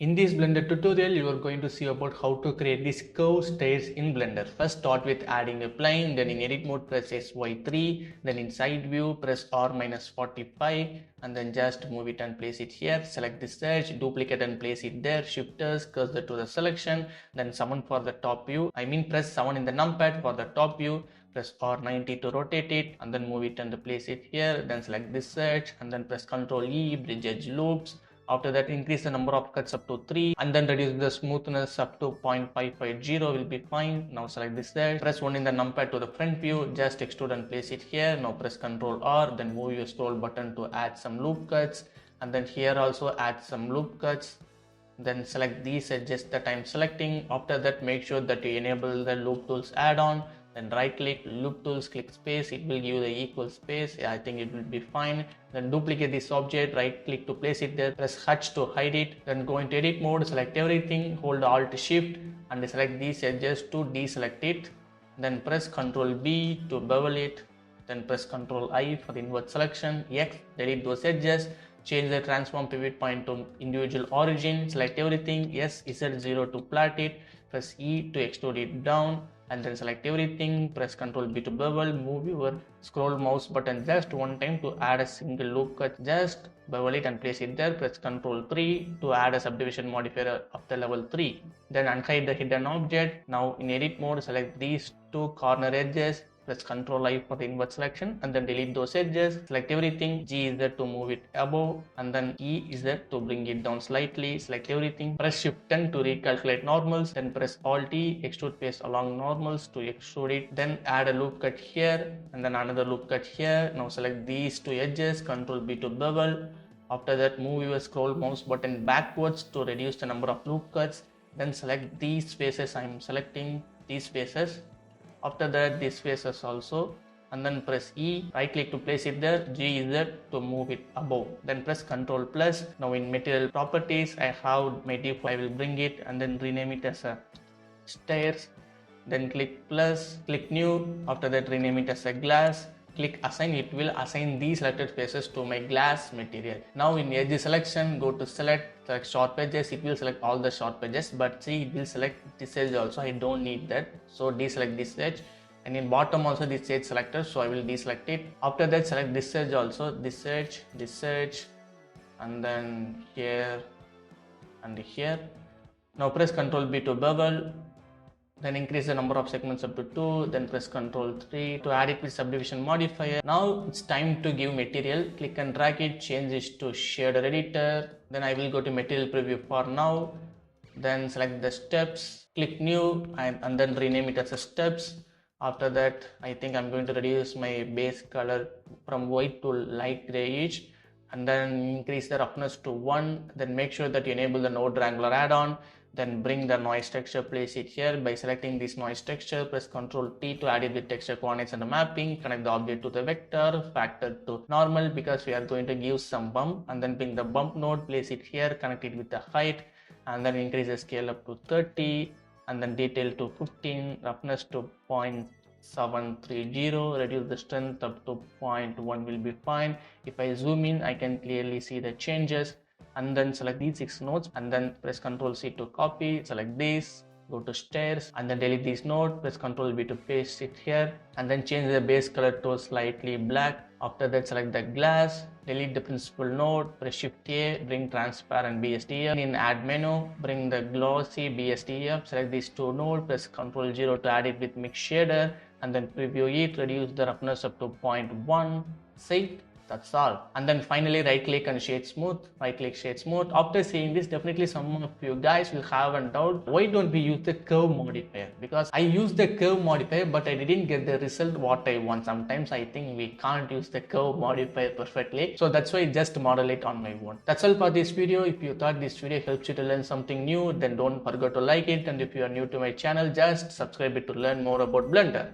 In this Blender tutorial, you are going to see about how to create these curved stairs in Blender. First start with adding a plane, then in edit mode press SY3, then in side view press R-45 and then just move it and place it here. Select this edge, duplicate and place it there, shifters, cursor to the selection, then summon for the top view. Press summon in the numpad for the top view. Press R90 to rotate it and then move it and place it here. Then select this edge and then press Ctrl E, bridge edge loops. After that, increase the number of cuts up to 3 and then reduce the smoothness up to 0.550 will be fine. Now select this edge, press 1 in the numpad to the front view, just extrude and place it here. Now press Ctrl R, then move your scroll button to add some loop cuts and then here also add some loop cuts. Then select these edges that I am selecting. After that, make sure that you enable the loop tools add-on. Then right click, loop tools, click space, it will give you the equal space. Yeah, I think it will be fine. Then duplicate this object, right click to place it there, press H to hide it. Then go into edit mode, select everything, hold Alt Shift and select these edges to deselect it. Then press Ctrl B to bevel it. Then press Ctrl I for the invert selection. X, delete those edges. Change the transform pivot point to individual origin, select everything, yes, Z0 to plot it, press E to extrude it down and then select everything, press Ctrl B to bevel, move your scroll mouse button just one time to add a single loop cut, just bevel it and place it there, press Ctrl 3 to add a subdivision modifier of the level 3, then unhide the hidden object. Now in edit mode, select these two corner edges, press Ctrl I for the invert selection and then delete those edges, select everything, G is there to move it above and then E is there to bring it down slightly, select everything, press Shift 10 to recalculate normals, then press Alt E, extrude face along normals to extrude it, then add a loop cut here and then another loop cut here. Now select these two edges, Ctrl B to bevel. After that, move your scroll mouse button backwards to reduce the number of loop cuts, then select these faces. I am selecting these faces. After that, these faces also and then press E, right click to place it there, G is there to move it above, then press Ctrl plus. Now in material properties, I have my default, I will bring it and then rename it as a stairs, then click plus, click new, after that rename it as a glass, click assign, it will assign these selected faces to my glass material. Now in edge selection, go to select sharp edges, it will select all the sharp edges, but see it will select this edge also, I don't need that, so deselect this edge. And in bottom also this edge selector, so I will deselect it. After that, select this edge also, this edge and then here and here. Now press Ctrl B to bevel, then increase the number of segments up to 2, then press Ctrl 3 to add it with subdivision modifier. Now it's time to give material, click and drag it, change this to shader editor, then I will go to material preview for now, then select the steps, click new and then rename it as a steps. After that, I think I'm going to reduce my base color from white to light grayish and then increase the roughness to 1, then make sure that you enable the node wrangler add-on. Then bring the noise texture, place it here by selecting this noise texture, press Ctrl T to add it with texture coordinates and the mapping, connect the object to the vector, factor to normal because we are going to give some bump and then bring the bump node, place it here, connect it with the height and then increase the scale up to 30 and then detail to 15, roughness to 0.730, reduce the strength up to 0.1 will be fine. If I zoom in, I can clearly see the changes. And then select these 6 nodes and then press Ctrl C to copy, select this, go to stairs and then delete this node, press Ctrl V to paste it here and then change the base color to slightly black. After that, select the glass, delete the principal node, press Shift A, bring transparent BSD up. In add menu, bring the glossy BSD up, select these 2 nodes, press Ctrl 0 to add it with mix shader and then preview it, reduce the roughness up to 0.1, save. That's all. And then finally right click and shade smooth, right click shade smooth. After seeing this, definitely some of you guys will have a doubt, why don't we use the curve modifier? Because I used the curve modifier but I didn't get the result what I want. Sometimes I think we can't use the curve modifier perfectly, so that's why I just model it on my own. That's all for this video. If you thought this video helps you to learn something new, then don't forget to like it, and if you are new to my channel, just subscribe it to learn more about Blender.